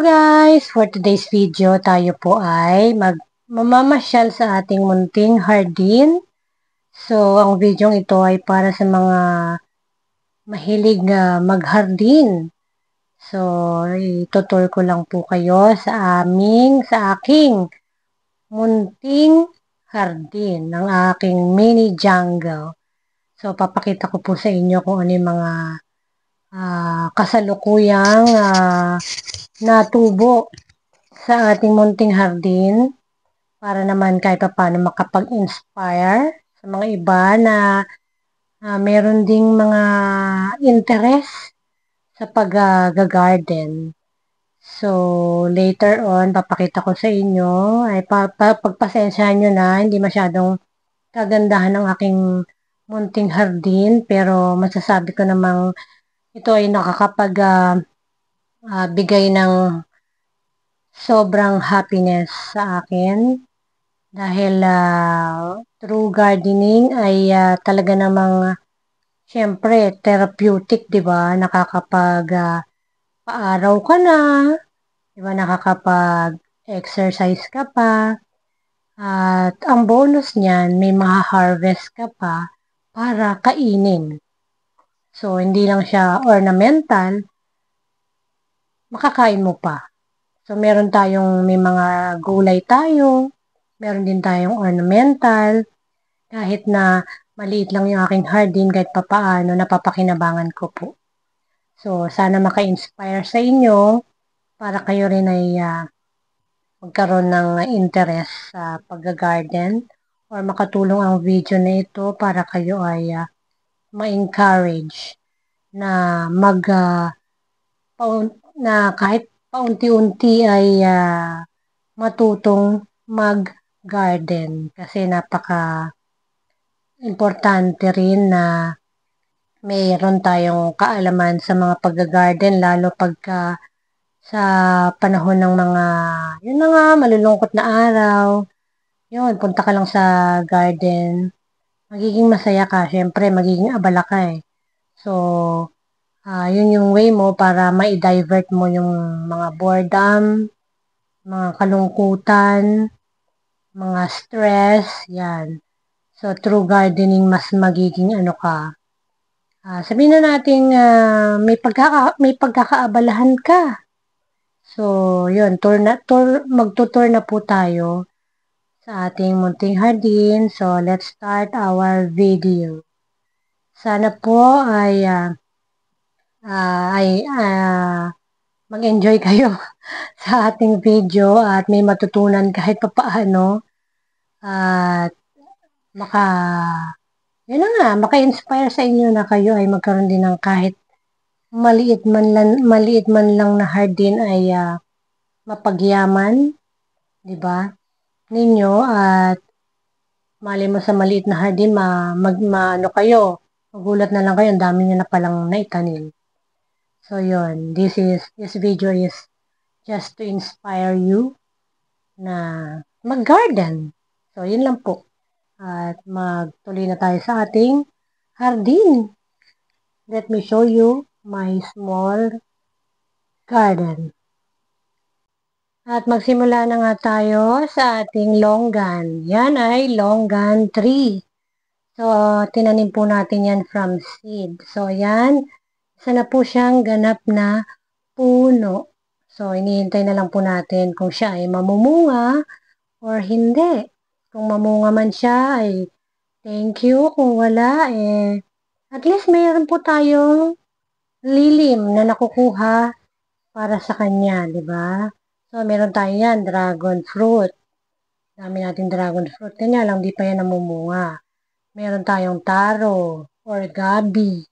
Guys, for today's video tayo po ay mamamasyal sa ating munting hardin. So, ang video ito ay para sa mga mahilig na maghardin. So, itutur ko lang po kayo sa aking munting hardin, ng aking mini jungle. So, papakita ko po sa inyo kung ano yung mga kasalukuyang natubo sa ating munting hardin para naman kahit paano makapag-inspire sa mga iba na meron ding mga interest sa pag-garden. So, later on, papakita ko sa inyo, ay pagpasensyahan nyo na, hindi masyadong kagandahan ng aking munting hardin, pero masasabi ko namang ito ay bigay ng sobrang happiness sa akin dahil through gardening ay talaga namang syempre therapeutic, 'di ba? Paaraw ka na, 'di ba? Nakakapag-exercise ka pa. At ang bonus niyan, may ma-harvest ka pa para kainin. So, hindi lang siya ornamental, makakain mo pa. So, may mga gulay tayo, meron din tayong ornamental, kahit na maliit lang yung aking hardin, kahit papaano, napapakinabangan ko po. So, sana maka-inspire sa inyo para kayo rin ay magkaroon ng interest sa pag-garden or makatulong ang video na ito para kayo ay ma-encourage na na kahit paunti-unti ay matutong mag-garden kasi importante rin na mayroon tayong kaalaman sa mga pag-garden lalo pagka sa panahon ng yun na nga, malulungkot na araw. Yun, punta ka lang sa garden. Magiging masaya ka. Syempre, magiging abala ka eh. So, yun yung way mo para ma-divert mo yung mga boredom, mga kalungkutan, mga stress, yan. So, through gardening, mas magiging ano ka. Sabihin na natin, may pagkakaabalahan ka. So, yun, magtutour na po tayo sa ating munting hardin. So, let's start our video. Sana po ay mag-enjoy kayo sa ating video at may matutunan kahit papaano at yun na nga, maka-inspire sa inyo na kayo ay magkaroon din ng kahit maliit man lang na hardin ay mapagyaman, di ba? Ninyo at mali mo sa maliit na hardin, ano kayo, magulat na lang kayo, ang dami nyo na palang naitanim. So, yun, this video is just to inspire you na mag-garden. So, yun lang po. At magtuloy na tayo sa ating hardin. Let me show you my small garden. At magsimula na nga tayo sa ating longgan. Yan ay longgan tree. So, tinanim po natin yan from seed. So, yan. Isa na po siyang ganap na puno. So, inihintay na lang po natin kung siya ay mamumunga or hindi. Kung mamunga man siya, ay thank you. Kung wala, at least mayroon po tayong lilim na nakukuha para sa kanya, di ba? So, meron tayo yan, dragon fruit. Dami natin dragon fruit. Kanya lang, di pa yan namumunga. Meron tayong taro or gabi.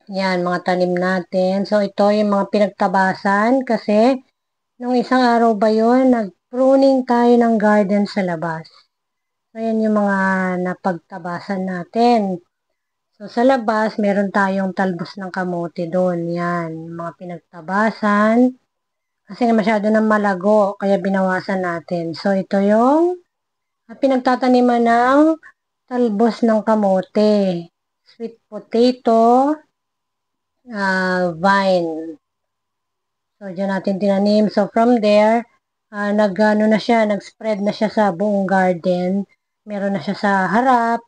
Yan, mga tanim natin. So, ito yung mga pinagtabasan kasi nung isang araw ba yun, nag-pruning tayo ng garden sa labas. So, yan yung mga napagtabasan natin. So, sa labas, meron tayong talbos ng kamote doon. Yan, mga pinagtabasan. Kasi masyado ng malago, kaya binawasan natin. So, ito yung pinagtataniman ng talbos ng kamote. Sweet potato, vine. So, dyan natin tinanim. So, from there, nag-spread na siya sa buong garden. Meron na siya sa harap,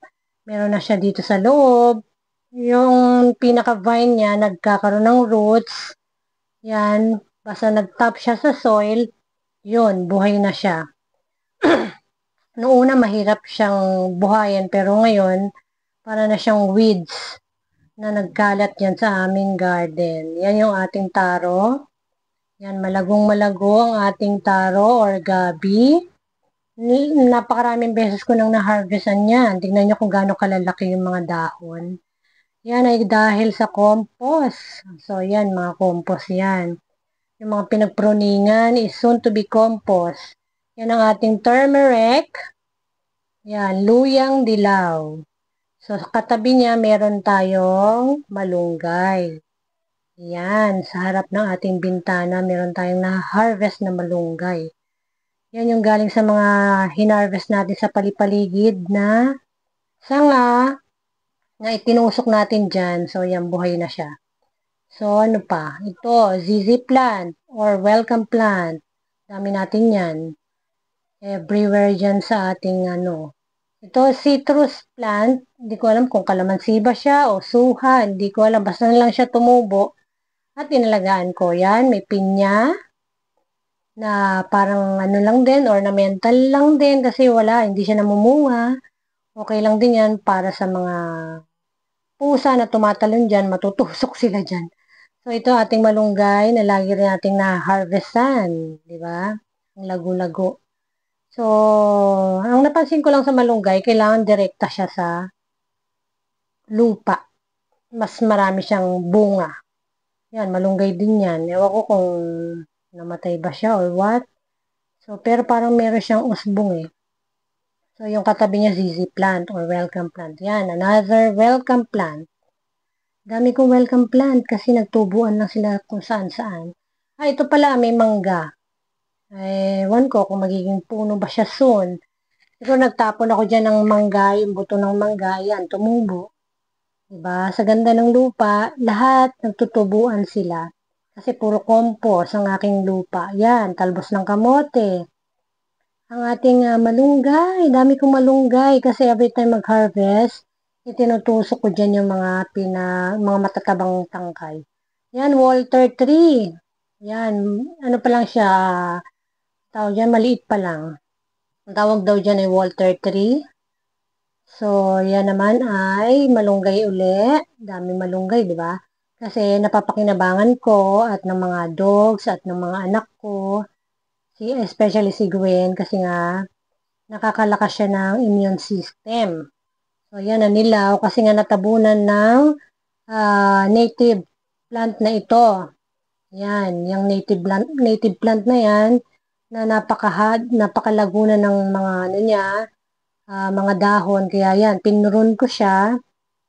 meron na siya dito sa loob. Yung pinaka-vine niya, nagkakaroon ng roots. Yan, basta nag-top siya sa soil, yun, buhay na siya. Noong una, mahirap siyang buhayin, pero ngayon, para na siyang weeds na nagkalat yan sa aming garden. Yan yung ating taro. Yan, malagong malago ang ating taro or gabi. Napakaraming beses ko nang na-harvestan yan. Tingnan nyo kung gaano kalalaki yung mga dahon. Yan ay dahil sa compost. So, yan, mga compost yan. Yung mga pinagpruningan is soon to be compost. Yan ang ating turmeric. Yan, luyang dilaw. So, katabi niya, meron tayong malunggay. Yan, sa harap ng ating bintana, meron tayong na-harvest na malunggay. Yan yung galing sa mga hinarvest natin sa palipaligid na sanga na itinusok natin dyan. So, yan, buhay na siya. So, ano pa? Ito, ZZ plant or welcome plant. Dami natin yan. Everywhere dyan sa ating Ito, citrus plant. Hindi ko alam kung kalamansi ba siya o suha. Hindi ko alam. Basta na lang siya tumubo. At inalagaan ko yan. May pinya na parang lang din, ornamental lang din kasi wala, hindi siya namumunga. Okay lang din yan para sa mga pusa na tumatalon dyan, matutusok sila dyan. So, ito ating malunggay na lagi rin nating na-harvestan. Di ba? Ang lago-lago. So, ang napansin ko lang sa malunggay, kailangan direkta siya sa lupa. Mas marami siyang bunga. Yan, malunggay din yan. Ewan ko kung namatay ba siya or what. So, pero parang meron siyang usbong eh. So, yung katabi niya, ZZ plant or welcome plant. Yan, another welcome plant. Dami kong welcome plant kasi nagtubuan lang sila kung saan-saan. Ito pala, may mangga. Ewan ko kung magiging puno ba siya soon. Pero nagtapon ako dyan ng mangga, yung buto ng mangga, yan, tumubo. Diba? Sa ganda ng lupa, lahat nagtutubuan sila. Kasi puro compost ang aking lupa. Yan, talbos ng kamote. Ang ating malunggay. Dami kong malunggay kasi every time mag-harvest, itinutusok ko dyan yung mga matatabang tangkay. Yan, Walter tree. Yan, ano pa lang siya, tawag dyan, maliit pa lang. Ang tawag daw dyan ay Walter tree. So, yan naman ay malunggay uli. Dami malunggay, di ba? Kasi napapakinabangan ko at ng mga dogs at ng mga anak ko, especially si Gwen, kasi nga nakakalakas siya ng immune system. So, yan na nilaw kasi nga natabunan ng native plant na ito. Yan, yung native plant na yan na napakalago na ng mga mga dahon. Kaya yan, pinuron ko siya.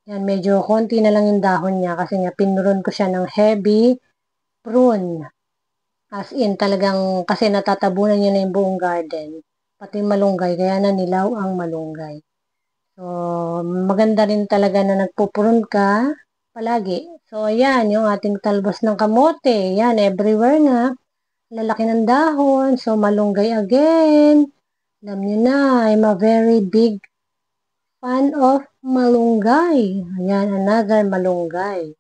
Yan, medyo konti na lang yung dahon niya kasi nga pinuron ko siya ng heavy prune. As in, talagang kasi natatabunan niya na yung buong garden. Pati malunggay, kaya nanilaw ang malunggay. So, maganda rin talaga na nagpupurun ka palagi. So, ayan, yung ating talbos ng kamote. Yan, everywhere nga. Lalaki ng dahon. So, malunggay again. Alam nyo na, I'm a very big fan of malunggay. Ayan, another malunggay.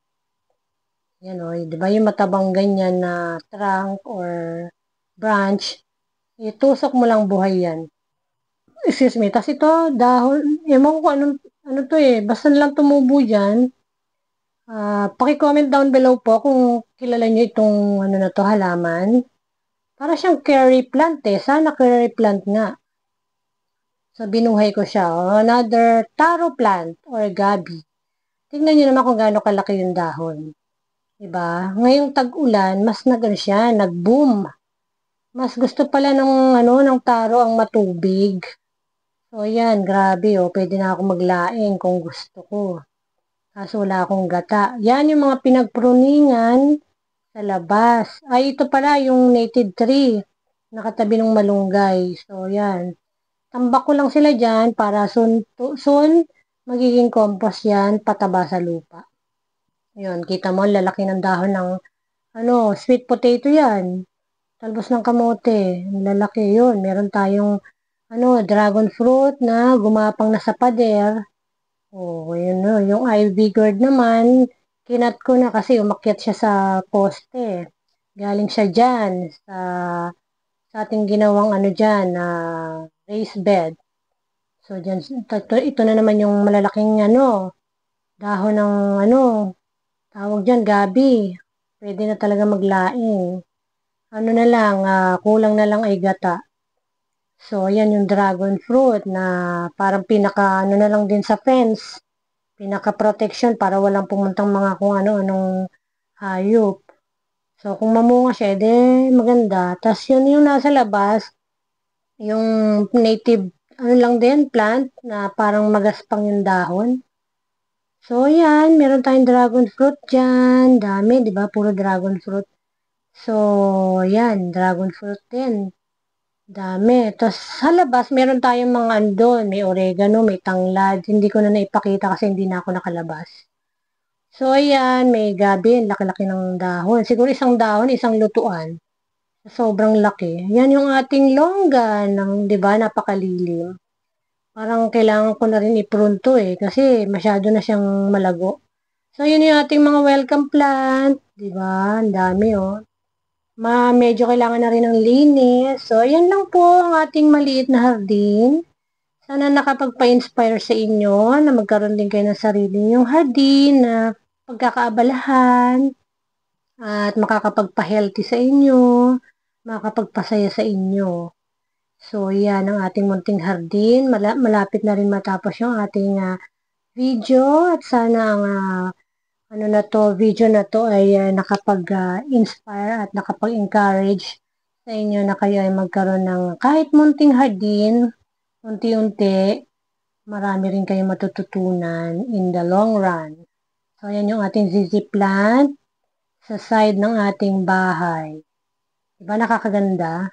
Yan o, di ba yung matabang ganyan na trunk or branch, itusok mo lang buhay yan. Excuse me, tas ito, dahon, ewan ko ano to basta lang tumubo dyan. Paki-comment down below po kung kilala nyo itong na to, halaman. Para siyang curry plant sana curry plant nga. So, binuhay ko siya. Another taro plant or gabi. Tingnan nyo naman kung gaano kalaki yung dahon. Diba? Ngayong tag-ulan, mas siya, nag-boom. Mas gusto pala ng taro ang matubig. So, yan, grabe pwede na ako maglaing kung gusto ko. Kaso wala akong gata. Yan yung mga pinagpruningan sa labas. Ay, ito pala yung native tree. Nakatabi ng malunggay. So, yan. Tambak ko lang sila dyan para soon magiging compost yan, pataba sa lupa. Yun, kita mo, lalaki ng dahon ng sweet potato yan. Talbos ng kamote, lalaki yun. Meron tayong, dragon fruit na gumapang na sa pader. Oh, yun no. Yung Ivy gourd naman, kinat ko na kasi umakyat siya sa poste. Galing siya dyan, sa ating ginawang raised bed. So, dyan, ito na naman yung malalaking, dahon ng, tawag dyan, gabi. Pwede na talaga maglaing. Ano na lang, kulang na lang ay gata. So, yan yung dragon fruit na parang na lang din sa fence. Pinaka-protection para walang pumuntang mga kung ano-anong hayop. So, kung mamunga siya, maganda. Tapos, yun yung nasa labas, yung native, lang din, plant, na parang magaspang yung dahon. So, yan, meron tayong dragon fruit dyan. Dami, di ba? Puro dragon fruit. So, yan, dragon fruit din. Dami. Tapos, sa labas, meron tayong mga andon. May oregano, may tanglad. Hindi ko na naipakita kasi hindi na ako nakalabas. So, ayan, may gabi. Laki-laki ng dahon. Siguro isang dahon, isang lutuan. Sobrang laki. Yan yung ating longgan ng, di ba, napakalilim. Parang kailangan ko na rin iprunto kasi masyado na siyang malago. So, yun yung ating mga welcome plant. Di ba? Ang dami, oh. Medyo kailangan na rin ng linis. So, ayan lang po ang ating maliit na hardin. Sana nakapagpa-inspire sa inyo na magkaroon din kayo ng sarili niyong hardin na pagkakaabalahan at makakapagpa-healthy sa inyo, makakapagpasaya sa inyo. So, yan ang ating munting hardin. Malapit na rin matapos yung ating video at sana ang video na to ay nakapag-inspire at nakapag-encourage sa inyo na kayo ay magkaroon ng kahit munting hardin, unti-unti, marami rin kayong matututunan in the long run. So, yan yung ating ZZ plant sa side ng ating bahay. Diba nakakaganda?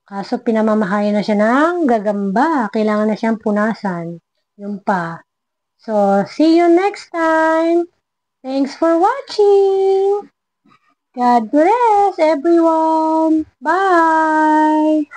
Kaso pinamamahayan na siya ng gagamba. Kailangan na siyang punasan. Yung pa. So, see you next time. Thanks for watching. God bless everyone. Bye.